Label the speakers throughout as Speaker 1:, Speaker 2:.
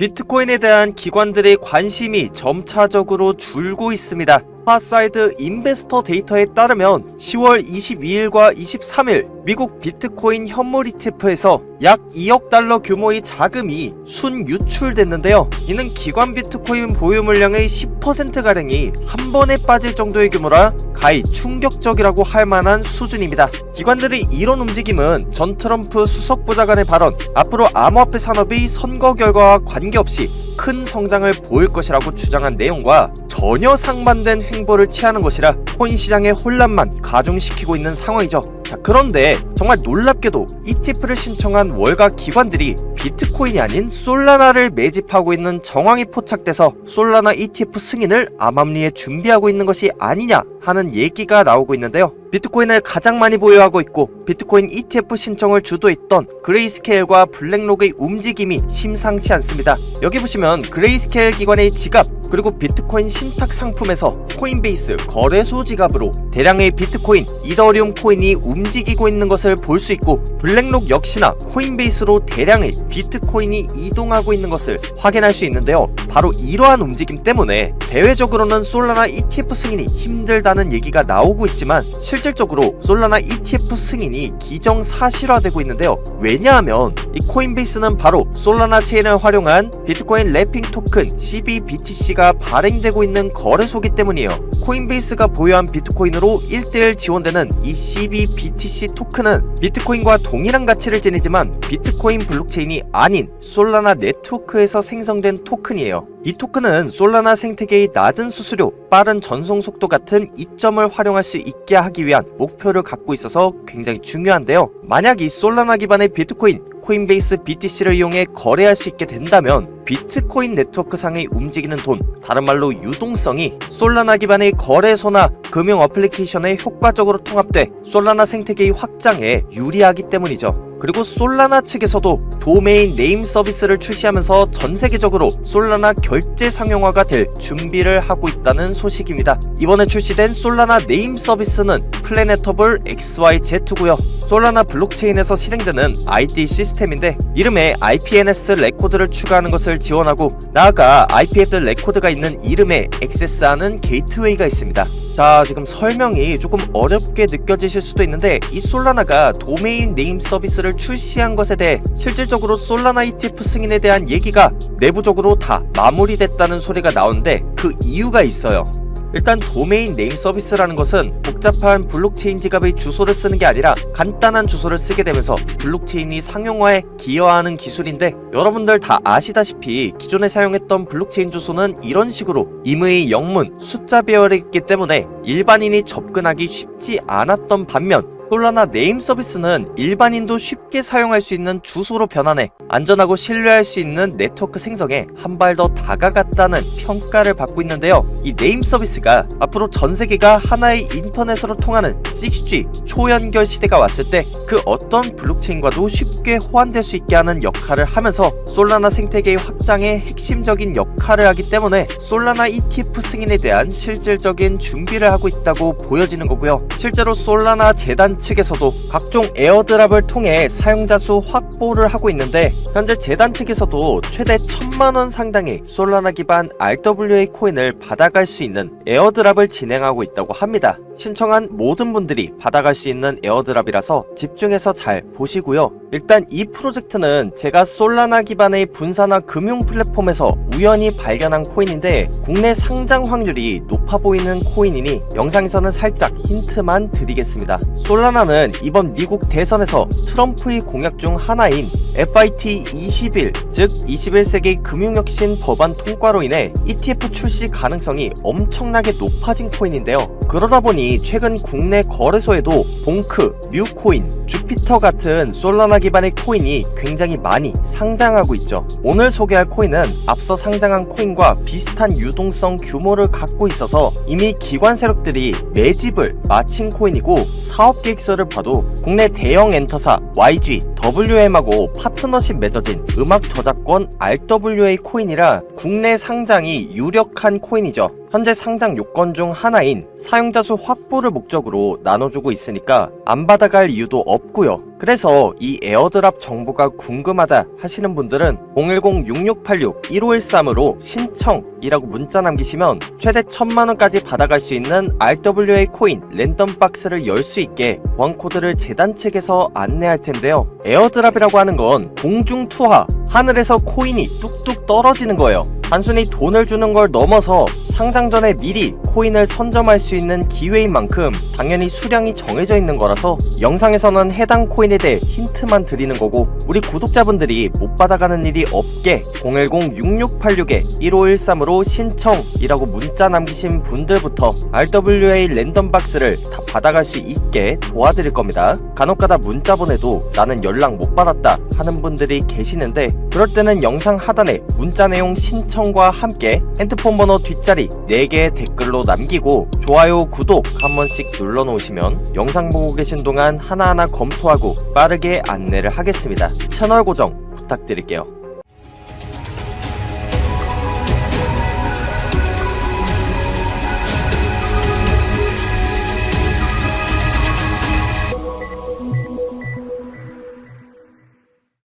Speaker 1: 비트코인에 대한 기관들의 관심이 점차적으로 줄고 있습니다. 파사이드 인베스터 데이터에 따르면 10월 22일과 23일 미국 비트코인 현물 ETF에서 약 2억 달러 규모의 자금이 순유출됐는데요. 이는 기관 비트코인 보유 물량의 10%가량이 한 번에 빠질 정도의 규모라 가히 충격적이라고 할 만한 수준입니다. 기관들의 이런 움직임은 전 트럼프 수석보좌관의 발언, 앞으로 암호화폐 산업이 선거 결과와 관계없이 큰 성장을 보일 것이라고 주장한 내용과 전혀 상반된 행보를 취하는 것이라 코인 시장의 혼란만 가중시키고 있는 상황이죠. 자, 그런데 정말 놀랍게도 ETF를 신청한 월가 기관들이 비트코인이 아닌 솔라나를 매집하고 있는 정황이 포착돼서 솔라나 ETF 승인을 암암리에 준비하고 있는 것이 아니냐 하는 얘기가 나오고 있는데요. 비트코인을 가장 많이 보유하고 있고 비트코인 ETF 신청을 주도했던 그레이스케일과 블랙록의 움직임이 심상치 않습니다. 여기 보시면 그레이스케일 기관의 지갑 그리고 비트코인 신탁 상품에서 코인베이스 거래소 지갑으로 대량의 비트코인, 이더리움 코인이 움직이고 있는 것을 볼 수 있고 블랙록 역시나 코인베이스로 대량의 비트코인이 이동하고 있는 것을 확인할 수 있는데요. 바로 이러한 움직임 때문에 대외적으로는 솔라나 ETF 승인이 힘들다는 얘기가 나오고 있지만 실질적으로 솔라나 ETF 승인이 기정사실화되고 있는데요. 왜냐하면 이 코인베이스는 바로 솔라나 체인을 활용한 비트코인 래핑 토큰 CBBTC가 발행되고 있는 거래소이기 때문이에요. 코인베이스가 보유한 비트코인으로 1대1 지원되는 이 CBBTC 토큰은 비트코인과 동일한 가치를 지니지만 비트코인 블록체인이 아닌 솔라나 네트워크에서 생성된 토큰이에요. 이 토큰은 솔라나 생태계의 낮은 수수료, 빠른 전송 속도 같은 이점을 활용할 수 있게 하기 위한 목표를 갖고 있어서 굉장히 중요한데요. 만약 이 솔라나 기반의 비트코인, 코인베이스 BTC를 이용해 거래할 수 있게 된다면 비트코인 네트워크 상의 움직이는 돈, 다른 말로 유동성이 솔라나 기반의 거래소나 금융 어플리케이션에 효과적으로 통합돼 솔라나 생태계의 확장에 유리하기 때문이죠. 그리고 솔라나 측에서도 도메인 네임 서비스를 출시하면서 전세계적으로 솔라나 결제 상용화가 될 준비를 하고 있다는 소식입니다. 이번에 출시된 솔라나 네임 서비스는 플래네터블 XYZ고요. 솔라나 블록체인에서 실행되는 ID 시스템인데 이름에 IPNS 레코드를 추가하는 것을 지원하고 나아가 IPF 레코드가 있는 이름에 액세스하는 게이트웨이가 있습니다. 자, 지금 설명이 조금 어렵게 느껴지실 수도 있는데 이 솔라나가 도메인 네임 서비스를 출시한 것에 대해 실질적으로 솔라나 ETF 승인에 대한 얘기가 내부적으로 다 마무리됐다는 소리가 나오는데 그 이유가 있어요. 일단 도메인 네임 서비스라는 것은 복잡한 블록체인 지갑의 주소를 쓰는 게 아니라 간단한 주소를 쓰게 되면서 블록체인이 상용화에 기여하는 기술인데 여러분들 다 아시다시피 기존에 사용했던 블록체인 주소는 이런 식으로 임의 영문, 숫자 배열이기 때문에 일반인이 접근하기 쉽지 않았던 반면 솔라나 네임 서비스는 일반인도 쉽게 사용할 수 있는 주소로 변환해 안전하고 신뢰할 수 있는 네트워크 생성에 한 발 더 다가갔다는 평가를 받고 있는데요. 이 네임 서비스가 앞으로 전 세계가 하나의 인터넷으로 통하는 6G 초연결 시대가 왔을 때 그 어떤 블록체인과도 쉽게 호환될 수 있게 하는 역할을 하면서 솔라나 생태계의 확장에 핵심적인 역할을 하기 때문에 솔라나 ETF 승인에 대한 실질적인 준비를 하고 있다고 보여지는 거고요. 실제로 솔라나 재단 측에서도 각종 에어드랍을 통해 사용자 수 확보를 하고 있는데 현재 재단 측에서도 최대 1000만원 상당의 솔라나 기반 RWA 코인을 받아갈 수 있는 에어드랍을 진행하고 있다고 합니다. 신청한 모든 분들이 받아갈 수 있는 에어드랍이라서 집중해서 잘 보시고요. 일단 이 프로젝트는 제가 솔라나 기반의 분산화 금융 플랫폼에서 우연히 발견한 코인인데 국내 상장 확률이 높아 보이는 코인이니 영상에서는 살짝 힌트만 드리겠습니다. 솔라나는 이번 미국 대선에서 트럼프의 공약 중 하나인 FIT 21, 즉 21세기 금융혁신 법안 통과로 인해 ETF 출시 가능성이 엄청나게 높아진 코인인데요. 그러다 보니 최근 국내 거래소에도 봉크, 뮤코인, 주피터 같은 솔라나 기반의 코인이 굉장히 많이 상장하고 있죠. 오늘 소개할 코인은 앞서 상장한 코인과 비슷한 유동성 규모를 갖고 있어서 이미 기관 세력들이 매집을 마친 코인이고 사업 계획서를 봐도 국내 대형 엔터사 YG, WM하고 파트너십 맺어진 음악 저작권 RWA 코인이라 국내 상장이 유력한 코인이죠. 현재 상장 요건 중 하나인 사용자 수 확보를 목적으로 나눠주고 있으니까 안 받아갈 이유도 없고요. 그래서 이 에어드랍 정보가 궁금하다 하시는 분들은 010-6686-1513으로 신청이라고 문자 남기시면 최대 1000만원까지 받아갈 수 있는 RWA 코인 랜덤 박스를 열 수 있게 보안 코드를 재단 측에서 안내할 텐데요. 에어드랍이라고 하는 건 공중 투하, 하늘에서 코인이 뚝뚝 떨어지는 거예요. 단순히 돈을 주는 걸 넘어서 상장 전에 미리 코인을 선점할 수 있는 기회인 만큼 당연히 수량이 정해져 있는 거라서 영상에서는 해당 코인에 대해 힌트만 드리는 거고, 우리 구독자분들이 못 받아가는 일이 없게 010-6686-1513으로 신청이라고 문자 남기신 분들부터 RWA 랜덤 박스를 다 받아갈 수 있게 도와드릴 겁니다. 간혹가다 문자 보내도 나는 연락 못 받았다 하는 분들이 계시는데, 그럴 때는 영상 하단에 문자 내용 신청과 함께 핸드폰 번호 뒷자리 4개의 댓글로 남기고 좋아요, 구독 한 번씩 눌러 놓으시면 영상 보고 계신 동안 하나하나 검토하고 빠르게 안내를 하겠습니다. 채널 고정 부탁드릴게요.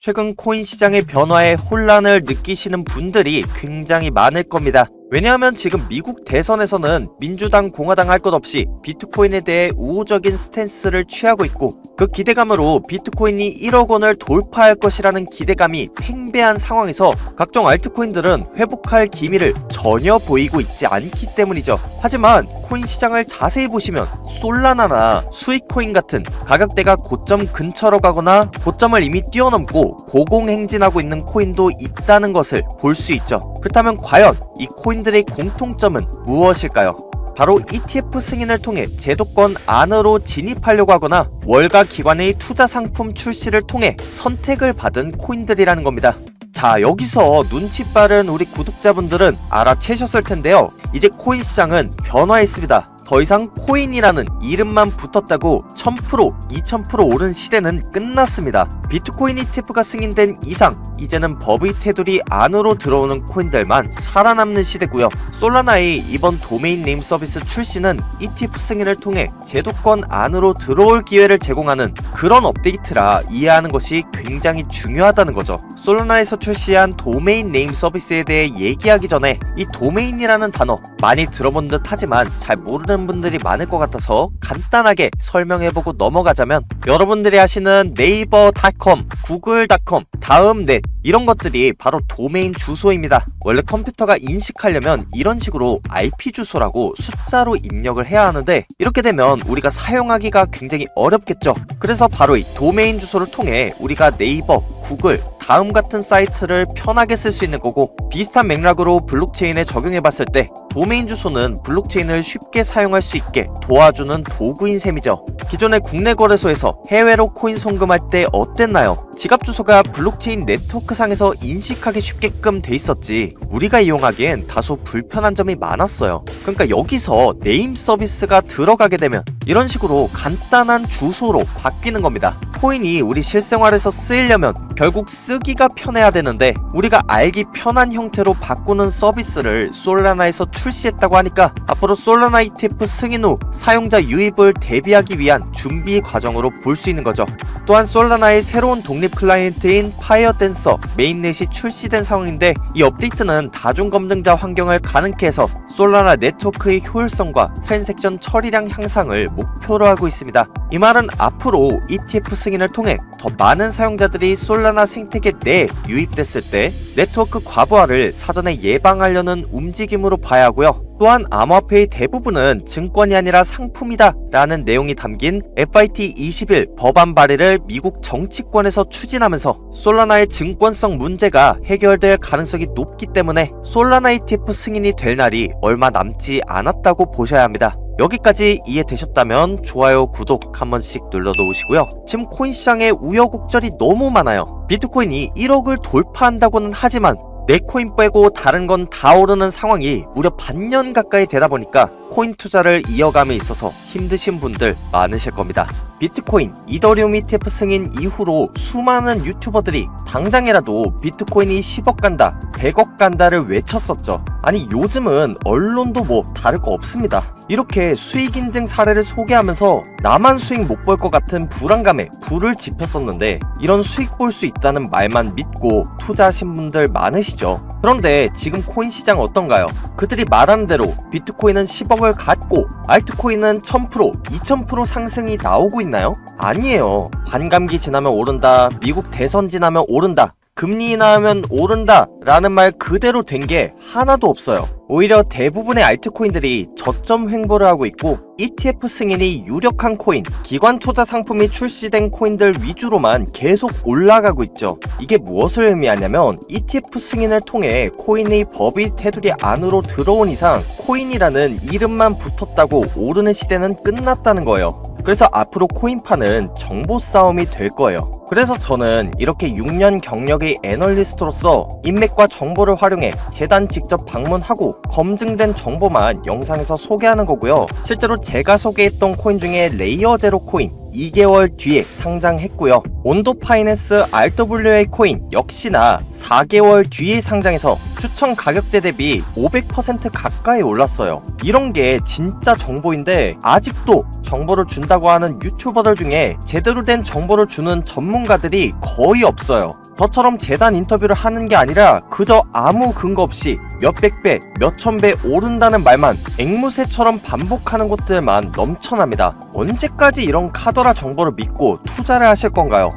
Speaker 1: 최근 코인 시장의 변화에 혼란을 느끼시는 분들이 굉장히 많을 겁니다. 왜냐하면 지금 미국 대선에서는 민주당, 공화당 할 것 없이 비트코인에 대해 우호적인 스탠스를 취하고 있고, 그 기대감으로 비트코인이 1억 원을 돌파할 것이라는 기대감이 팽배한 상황에서 각종 알트코인들은 회복할 기미를 전혀 보이고 있지 않기 때문이죠. 하지만 코인 시장을 자세히 보시면 솔라나나 스위코인 같은 가격대가 고점 근처로 가거나 고점을 이미 뛰어넘고 고공행진하고 있는 코인도 있다는 것을 볼 수 있죠. 그렇다면 과연 이 코인들의 공통점은 무엇일까요? 바로 ETF 승인을 통해 제도권 안으로 진입하려고 하거나 월가 기관의 투자 상품 출시를 통해 선택을 받은 코인들이라는 겁니다. 자, 여기서 눈치 빠른 우리 구독자분들은 알아채셨을 텐데요. 이제 코인 시장은 변화했습니다. 더 이상 코인이라는 이름만 붙었다고 1000%, 2000% 오른 시대는 끝났습니다. 비트코인 ETF가 승인된 이상 이제는 법의 테두리 안으로 들어오는 코인들만 살아남는 시대고요. 솔라나의 이번 도메인 네임 서비스 출시는 ETF 승인을 통해 제도권 안으로 들어올 기회를 제공하는 그런 업데이트라 이해하는 것이 굉장히 중요하다는 거죠. 솔라나에서 출시한 도메인 네임 서비스에 대해 얘기하기 전에 이 도메인이라는 단어 많이 들어본 듯 하지만 잘 모르는 분들이 많을 것 같아서 간단하게 설명해보고 넘어가자면, 여러분들이 하시는 네이버닷컴, 구글닷컴, 다음넷 이런 것들이 바로 도메인 주소입니다. 원래 컴퓨터가 인식하려면 이런 식으로 IP 주소라고 숫자로 입력을 해야 하는데, 이렇게 되면 우리가 사용하기가 굉장히 어렵겠죠. 그래서 바로 이 도메인 주소를 통해 우리가 네이버, 구글, 다음 같은 사이트를 편하게 쓸 수 있는 거고, 비슷한 맥락으로 블록체인에 적용해봤을 때 도메인 주소는 블록체인을 쉽게 사용할 수 있게 도와주는 도구인 셈이죠. 기존의 국내 거래소에서 해외로 코인 송금할 때 어땠나요? 지갑 주소가 블록체인 네트워크상에서 인식하기 쉽게끔 돼 있었지 우리가 이용하기엔 다소 불편한 점이 많았어요. 그러니까 여기서 네임 서비스가 들어가게 되면 이런 식으로 간단한 주소로 바뀌는 겁니다. 코인이 우리 실생활에서 쓰이려면 결국 쓰기가 편해야 되는데, 우리가 알기 편한 형태로 바꾸는 서비스를 솔라나에서 출시했다고 하니까 앞으로 솔라나 ETF 승인 후 사용자 유입을 대비하기 위한 준비 과정으로 볼 수 있는 거죠. 또한 솔라나의 새로운 독립 클라이언트인 파이어댄서 메인넷이 출시된 상황인데, 이 업데이트는 다중 검증자 환경을 가능케 해서 솔라나 네트워크의 효율성과 트랜잭션 처리량 향상을 목표로 하고 있습니다. 이 말은 앞으로 ETF 승인을 통해 더 많은 사용자들이 솔라나 생태계 내에 유입됐을 때 네트워크 과부하를 사전에 예방하려는 움직임으로 봐야 하고요. 또한 암호화폐의 대부분은 증권이 아니라 상품이다 라는 내용이 담긴 FIT 20일 법안 발의를 미국 정치권에서 추진하면서 솔라나의 증권성 문제가 해결될 가능성이 높기 때문에 솔라나 ETF 승인이 될 날이 얼마 남지 않았다고 보셔야 합니다. 여기까지 이해되셨다면 좋아요, 구독 한 번씩 눌러놓으시고요. 지금 코인 시장에 우여곡절이 너무 많아요. 비트코인이 1억을 돌파한다고는 하지만 내 코인 빼고 다른 건 다 오르는 상황이 무려 반년 가까이 되다 보니까 코인 투자를 이어감에 있어서 힘드신 분들 많으실 겁니다. 비트코인, 이더리움 ETF 승인 이후로 수많은 유튜버들이 당장이라도 비트코인이 10억 간다, 100억 간다를 외쳤었죠. 아니 요즘은 언론도 뭐 다를 거 없습니다. 이렇게 수익 인증 사례를 소개하면서 나만 수익 못 볼 것 같은 불안감에 불을 지폈었는데 이런 수익 볼 수 있다는 말만 믿고 투자하신 분들 많으시죠. 그런데 지금 코인 시장 어떤가요? 그들이 말하는 대로 비트코인은 10억을 갖고 알트코인은 1000%, 2000% 상승이 나오고 있나요? 아니에요. 반감기 지나면 오른다, 미국 대선 지나면 오른다, 금리 인하하면 오른다 라는 말 그대로 된 게 하나도 없어요. 오히려 대부분의 알트코인들이 저점 횡보를 하고 있고 ETF 승인이 유력한 코인, 기관 투자 상품이 출시된 코인들 위주로만 계속 올라가고 있죠. 이게 무엇을 의미하냐면 ETF 승인을 통해 코인의 법이 테두리 안으로 들어온 이상 코인이라는 이름만 붙었다고 오르는 시대는 끝났다는 거예요. 그래서 앞으로 코인파는 정보 싸움이 될 거예요. 그래서 저는 이렇게 6년 경력의 애널리스트로서 인맥과 정보를 활용해 재단 직접 방문하고 검증된 정보만 영상에서 소개하는 거고요. 실제로 제가 소개했던 코인 중에 레이어 제로 코인 2개월 뒤에 상장했고요. 온도 파이낸스 RWA 코인 역시나 4개월 뒤에 상장해서 추천 가격대 대비 500% 가까이 올랐어요. 이런 게 진짜 정보인데 아직도 정보를 준다고 하는 유튜버들 중에 제대로 된 정보를 주는 전문가들이 거의 없어요. 저처럼 재단 인터뷰를 하는 게 아니라 그저 아무 근거 없이 몇백 배, 몇천 배 오른다는 말만 앵무새처럼 반복하는 곳들만 넘쳐납니다. 언제까지 이런 카더라 정보를 믿고 투자를 하실 건가요?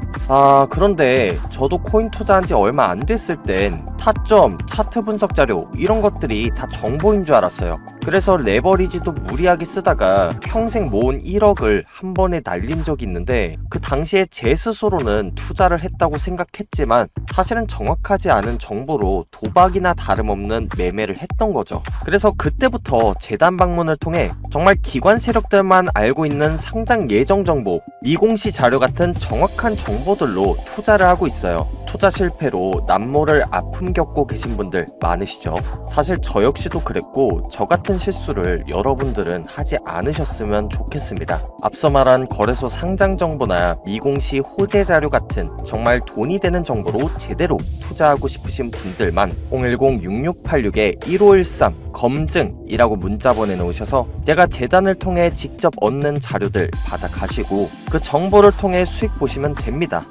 Speaker 1: 그런데 저도 코인 투자한 지 얼마 안 됐을 땐 타점, 차트 분석 자료 이런 것들이 다 정보인 줄 알았어요. 그래서 레버리지도 무리하게 쓰다가 평생 모은 1억을 한 번에 날린 적이 있는데 그 당시에 제 스스로는 투자를 했다고 생각했지만 사실은 정확하지 않은 정보로 도박이나 다름없는 매매를 했던 거죠. 그래서 그때부터 재단 방문을 통해 정말 기관 세력들만 알고 있는 상장 예정 정보, 미공시 자료 같은 정확한 정보들로 투자를 하고 있어요. 투자 실패로 남모를 아픔 겪고 계신 분들 많으시죠? 사실 저 역시도 그랬고 저 같은 실수를 여러분들은 하지 않으셨으면 좋겠습니다. 앞서 말한 거래소 상장 정보나 미공시 호재 자료 같은 정말 돈이 되는 정보로 제대로 투자하고 싶으신 분들만 010-6686-1513 검증이라고 문자 보내놓으셔서 제가 재단을 통해 직접 얻는 자료들 받아가시고 그 정보를 통해 수익 보시면 됩니다.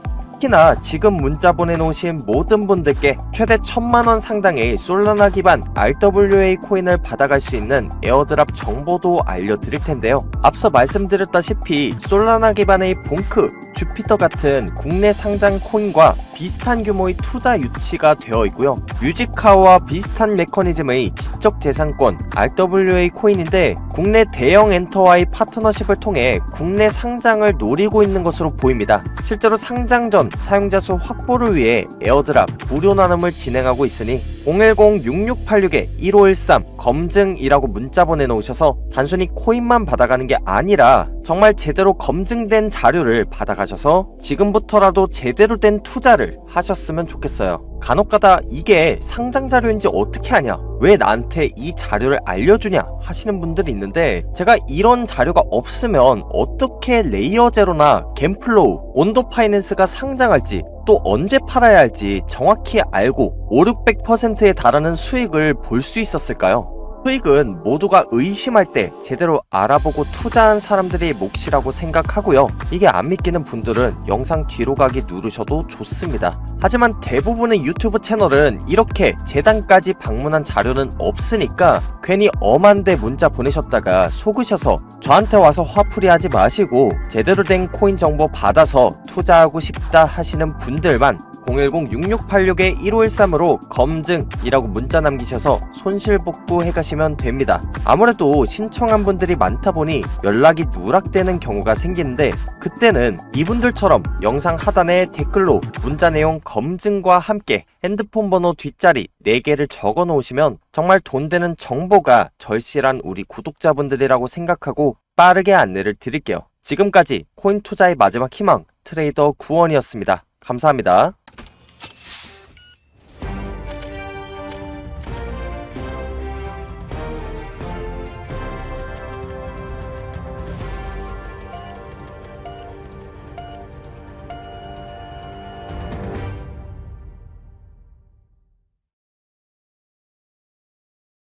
Speaker 1: 특히나 지금 문자 보내놓으신 모든 분들께 최대 1000만원 상당의 솔라나 기반 RWA 코인을 받아갈 수 있는 에어드랍 정보도 알려드릴 텐데요. 앞서 말씀드렸다시피 솔라나 기반의 봉크, 주피터 같은 국내 상장 코인과 비슷한 규모의 투자 유치가 되어 있고요. 뮤직카우와 비슷한 메커니즘의 지적재산권 RWA 코인인데 국내 대형 엔터와의 파트너십을 통해 국내 상장을 노리고 있는 것으로 보입니다. 실제로 상장 전 사용자 수 확보를 위해 에어드랍 무료 나눔을 진행하고 있으니 010-6686-1513 검증이라고 문자 보내놓으셔서 단순히 코인만 받아가는 게 아니라 정말 제대로 검증된 자료를 받아가셔서 지금부터라도 제대로 된 투자를 하셨으면 좋겠어요. 간혹가다 이게 상장 자료인지 어떻게 아냐, 왜 나한테 이 자료를 알려주냐 하시는 분들이 있는데 제가 이런 자료가 없으면 어떻게 레이어 제로나 갬플로우, 온도 파이낸스가 상장할지 또 언제 팔아야 할지 정확히 알고 500~600%에 달하는 수익을 볼 수 있었을까요? 수익은 모두가 의심할 때 제대로 알아보고 투자한 사람들의 몫이라고 생각하고요. 이게 안 믿기는 분들은 영상 뒤로 가기 누르셔도 좋습니다. 하지만 대부분의 유튜브 채널은 이렇게 재단까지 방문한 자료는 없으니까 괜히 엄한데 문자 보내셨다가 속으셔서 저한테 와서 화풀이 하지 마시고 제대로 된 코인 정보 받아서 투자하고 싶다 하시는 분들만 010-6686-1513으로 검증이라고 문자 남기셔서 손실복구 해가시면 됩니다. 아무래도 신청한 분들이 많다 보니 연락이 누락되는 경우가 생기는데 그때는 이분들처럼 영상 하단에 댓글로 문자 내용 검증과 함께 핸드폰 번호 뒷자리 4개를 적어 놓으시면 정말 돈 되는 정보가 절실한 우리 구독자분들이라고 생각하고 빠르게 안내를 드릴게요. 지금까지 코인 투자의 마지막 희망 트레이더 구원이었습니다. 감사합니다.